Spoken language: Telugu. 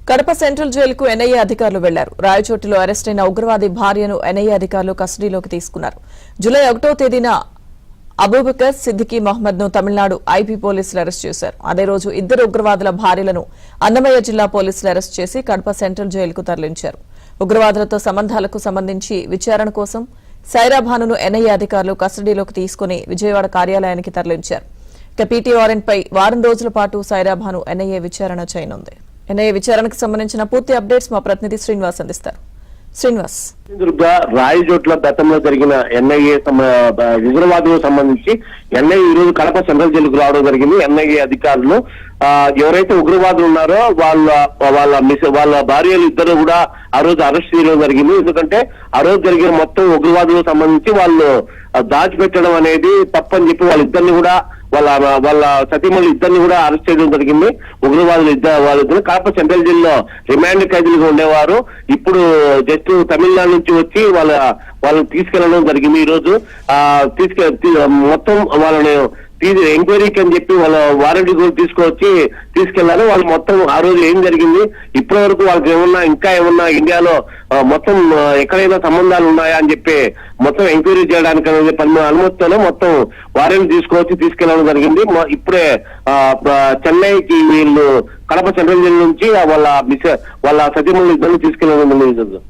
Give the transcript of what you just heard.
కడప సెంట్రల్ జైలుకు ఎన్ఐఏ అధికారులు వెళ్లారు. రాయచోటిలో అరెస్ట్ అయిన ఉగ్రవాది భార్యను ఎన్ఐఏ అధికారులు కస్టడీలోకి తీసుకున్నారు. జూలై 1వ తేదీన అబూబకర్ సిద్దికీ మహమ్మద్ ను తమిళనాడు ఐపీ పోలీసులు అరెస్ట్ చేశారు. అదే రోజు ఇద్దరు ఉగ్రవాదుల భార్యలను అన్నమయ్య జిల్లా పోలీసులు అరెస్ట్ చేసి కడప సెంట్రల్ జైలుకు తరలించారు. ఉగ్రవాదులతో సంబంధాలకు సంబంధించి విచారణ కోసం సైరాభానును ఎన్ఐఏ అధికారులు కస్టడీలోకి తీసుకుని విజయవాడ కార్యాలయానికి తరలించారు. ఇక పీటీ వారెంట్ పై వారం రోజుల పాటు సైరాభాను ఎన్ఐఏ విచారణ చేయనుంది. ఎన్ఐఏ విచారణకు సంబంధించిన పూర్తి అప్డేట్స్ మా ప్రతినిధి శ్రీనివాస్ అందిస్తారు. శ్రీనివాస్, రాయచోట్ల గతంలో జరిగిన ఎన్ఐఏ ఉగ్రవాదులకు సంబంధించి ఎన్ఐఏ ఈ రోజు కడప సెంట్రల్ జైలుకు రావడం జరిగింది. ఎన్ఐఏ అధికారులు ఎవరైతే ఉగ్రవాదులు ఉన్నారో వాళ్ళ భార్యలు ఇద్దరు కూడా ఆ రోజు అరెస్ట్ చేయడం జరిగింది. ఎందుకంటే ఆ రోజు జరిగిన మొత్తం ఉగ్రవాదులకు సంబంధించి వాళ్ళు దాచిపెట్టడం అనేది తప్పని చెప్పి వాళ్ళిద్దరిని కూడా వాళ్ళ సతీమణులు ఇద్దరిని కూడా అరెస్ట్ చేయడం జరిగింది. ఉగ్రవాదులు వాళ్ళిద్దరు కడప సెంట్రల్ జైల్లో రిమాండ్ ఖైదీలుగా ఉండేవారు. ఇప్పుడు జస్ట్ తమిళనాడు నుంచి వచ్చి వాళ్ళని తీసుకెళ్లడం జరిగింది. ఈ రోజు మొత్తం వాళ్ళని ఎంక్వైరీకి అని చెప్పి వాళ్ళ వారెంట్ కూడా తీసుకెళ్లారు. వాళ్ళు మొత్తం ఆ రోజు ఏం జరిగింది, ఇప్పటి వరకు వాళ్ళకి ఇంకా ఏమన్నా ఇండియాలో మొత్తం ఎక్కడైనా సంబంధాలు ఉన్నాయా అని చెప్పి మొత్తం ఎంక్వైరీ చేయడానికి అనేది అనుమతితోనే మొత్తం వారెంట్ తీసుకెళ్లడం జరిగింది. ఇప్పుడే చెన్నైకి వీళ్ళు కడప సెంట్రల్ జైలు నుంచి వాళ్ళ సతీమణులు ఇద్దరు తీసుకెళ్లడం జరిగింది.